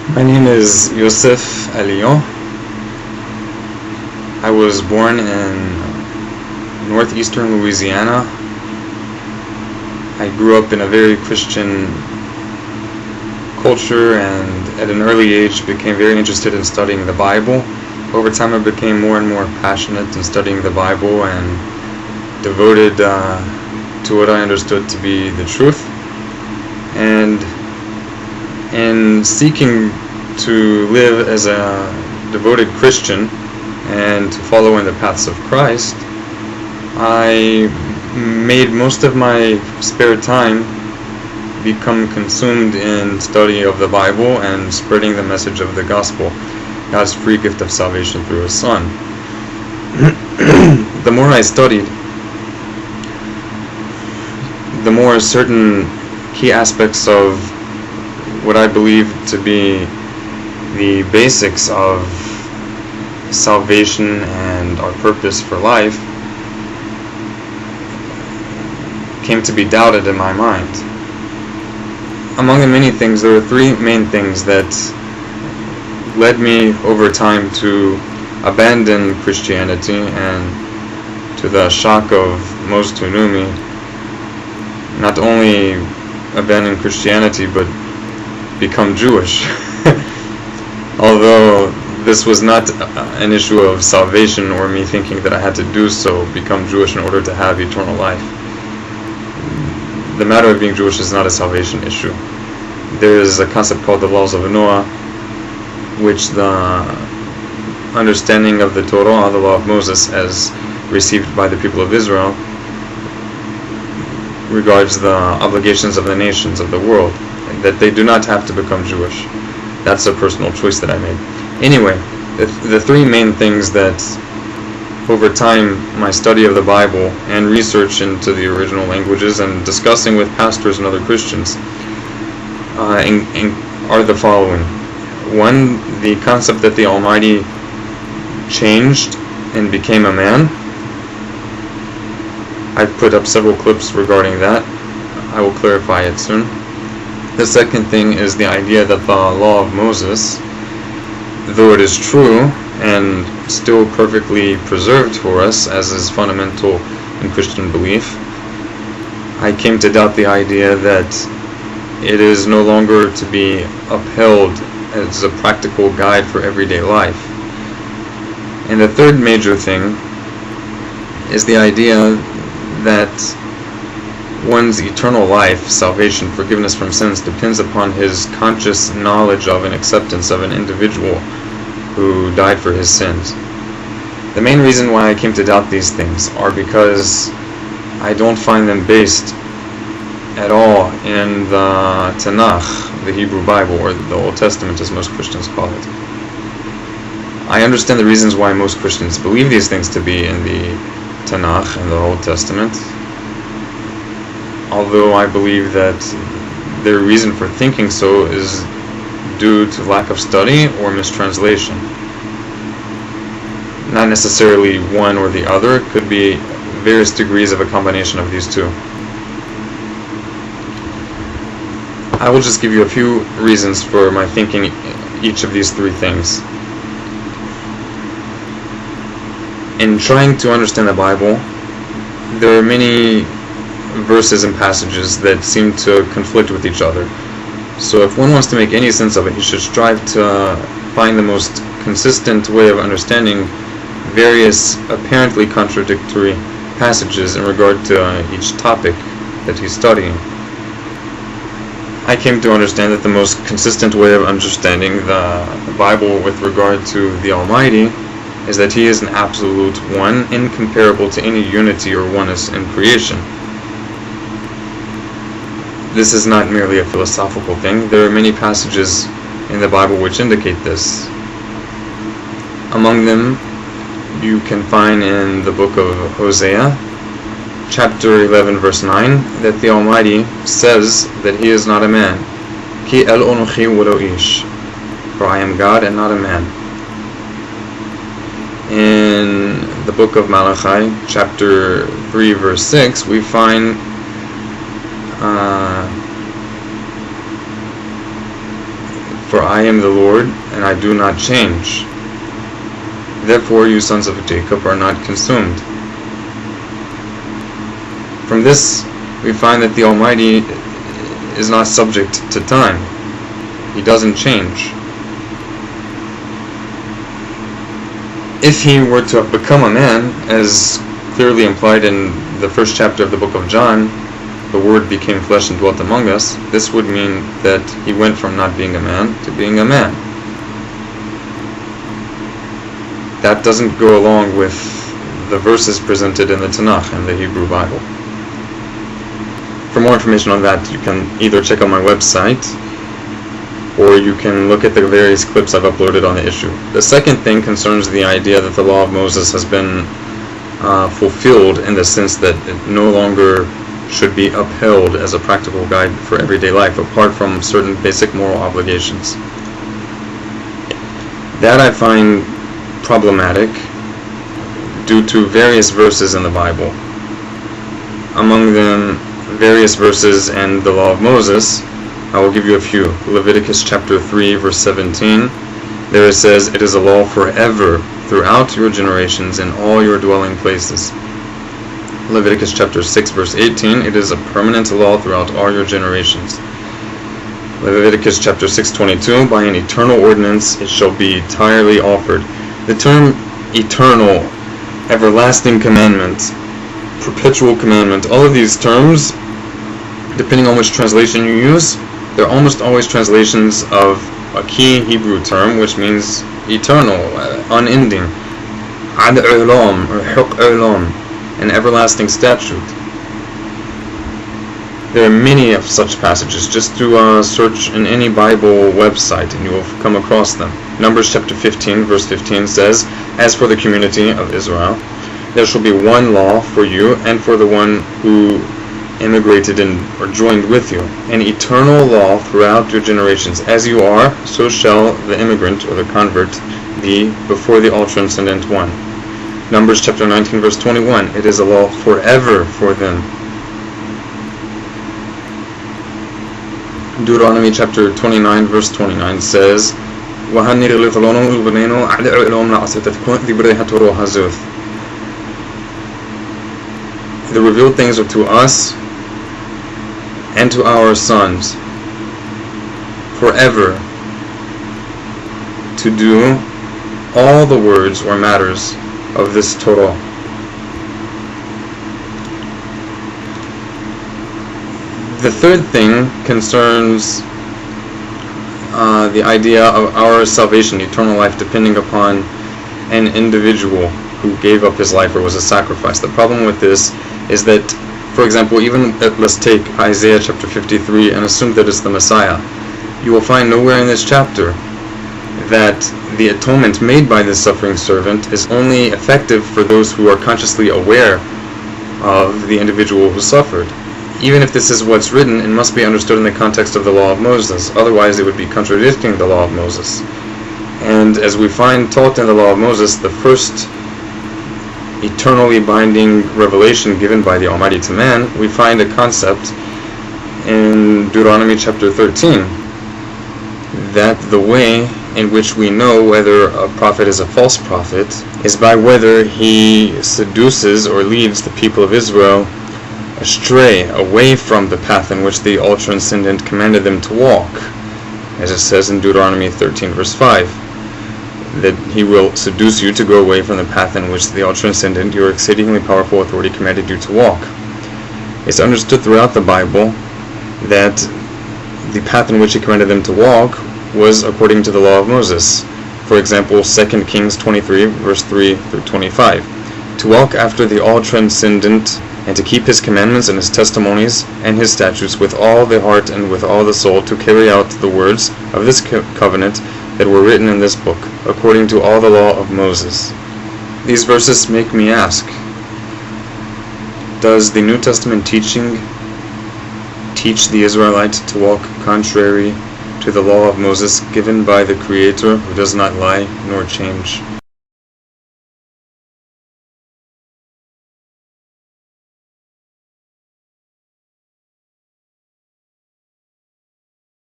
My name is Yosef Elion. I was born in northeastern Louisiana. I grew up in a very Christian culture and at an early age became very interested in studying the Bible. Over time I became more and more passionate in studying the Bible and devoted to what I understood to be the truth. And in seeking to live as a devoted Christian and to follow in the paths of Christ, I made most of my spare time become consumed in study of the Bible and spreading the message of the gospel, God's free gift of salvation through His Son. The more I studied, the more certain key aspects of what I believe to be the basics of salvation and our purpose for life came to be doubted in my mind. Among the many things, there were three main things that led me over time to abandon Christianity and, to the shock of most who knew me, not only abandon Christianity but become Jewish. Although this was not an issue of salvation or me thinking that I had to do so, become Jewish in order to have eternal life. The matter of being Jewish is not a salvation issue. There is a concept called the laws of Noah, which the understanding of the Torah, the law of Moses, as received by the people of Israel, regards the obligations of the nations of the world, that they do not have to become Jewish. That's a personal choice that I made. Anyway, the three main things that over time my study of the Bible and research into the original languages and discussing with pastors and other Christians are the following. One, the concept that the Almighty changed and became a man. I've put up several clips regarding that. I will clarify it soon. The second thing is the idea that the law of Moses, though it is true and still perfectly preserved for us, as is fundamental in Christian belief, I came to doubt the idea that it is no longer to be upheld as a practical guide for everyday life. And the third major thing is the idea that one's eternal life, salvation, forgiveness from sins, depends upon his conscious knowledge of and acceptance of an individual who died for his sins. The main reason why I came to doubt these things are because I don't find them based at all in the Tanakh, the Hebrew Bible, or the Old Testament as most Christians call it. I understand the reasons why most Christians believe these things to be in the Tanakh and the Old Testament, although I believe that their reason for thinking so is due to lack of study or mistranslation. Not necessarily one or the other, it could be various degrees of a combination of these two. I will just give you a few reasons for my thinking each of these three things. In trying to understand the Bible, there are many verses and passages that seem to conflict with each other. So if one wants to make any sense of it, he should strive to find the most consistent way of understanding various apparently contradictory passages in regard to each topic that he's studying. I came to understand that the most consistent way of understanding the Bible with regard to the Almighty is that He is an absolute one, incomparable to any unity or oneness in creation. This is not merely a philosophical thing. There are many passages in the Bible which indicate this. Among them, you can find in the book of Hosea, chapter 11, verse 9, that the Almighty says that He is not a man. Ki el onochi v'lo ish, for I am God and not a man. In the book of Malachi, chapter 3, verse 6, we find For I am the Lord, and I do not change. Therefore you sons of Jacob are not consumed. From this, we find that the Almighty is not subject to time. He doesn't change. If he were to have become a man, as clearly implied in the first chapter of the book of John, the Word became flesh and dwelt among us, this would mean that he went from not being a man to being a man. That doesn't go along with the verses presented in the Tanakh and the Hebrew Bible. For more information on that, you can either check out my website, or you can look at the various clips I've uploaded on the issue. The second thing concerns the idea that the law of Moses has been fulfilled in the sense that it no longer should be upheld as a practical guide for everyday life, apart from certain basic moral obligations. That I find problematic due to various verses in the Bible. Among them, various verses in the law of Moses. I will give you a few. Leviticus chapter 3 verse 17. There it says, "It is a law forever throughout your generations in all your dwelling places." Leviticus chapter 6 verse 18. "It is a permanent law throughout all your generations." Leviticus chapter 6:22. "By an eternal ordinance it shall be entirely offered." The term eternal, everlasting commandment, perpetual commandment, all of these terms, depending on which translation you use, they're almost always translations of a key Hebrew term, which means eternal, unending. Ad ulam, or huk ulam, an everlasting statute. There are many of such passages. Just do search in any Bible website and you will come across them. Numbers chapter 15 verse 15 says, "As for the community of Israel, there shall be one law for you and for the one who immigrated or joined with you, an eternal law throughout your generations. As you are, so shall the immigrant or the convert be before the all-transcendent one." Numbers chapter 19 verse 21, "It is a law forever for them." Deuteronomy chapter 29 verse 29 says, "The revealed things are to us and to our sons forever, to do all the words or matters of this Torah." The third thing concerns the idea of our salvation, eternal life, depending upon an individual who gave up his life or was a sacrifice. The problem with this is that, for example, even let's take Isaiah chapter 53 and assume that it's the Messiah. You will find nowhere in this chapter that the atonement made by this suffering servant is only effective for those who are consciously aware of the individual who suffered. Even if this is what's written, it must be understood in the context of the law of Moses. Otherwise, it would be contradicting the law of Moses. And as we find taught in the law of Moses, the first eternally binding revelation given by the Almighty to man, we find a concept in Deuteronomy chapter 13, that the way in which we know whether a prophet is a false prophet is by whether he seduces or leads the people of Israel astray, away from the path in which the all-transcendent commanded them to walk, as it says in Deuteronomy 13 verse 5, that he will seduce you to go away from the path in which the all-transcendent, your exceedingly powerful authority, commanded you to walk. It's understood throughout the Bible that the path in which he commanded them to walk was according to the law of Moses. For example, 2 Kings 23 verse 3 through 25. To walk after the all-transcendent and to keep his commandments and his testimonies and his statutes with all the heart and with all the soul, to carry out the words of this covenant that were written in this book, according to all the law of Moses. These verses make me ask, does the New Testament teaching teach the Israelites to walk contrary to the law of Moses given by the Creator, who does not lie nor change?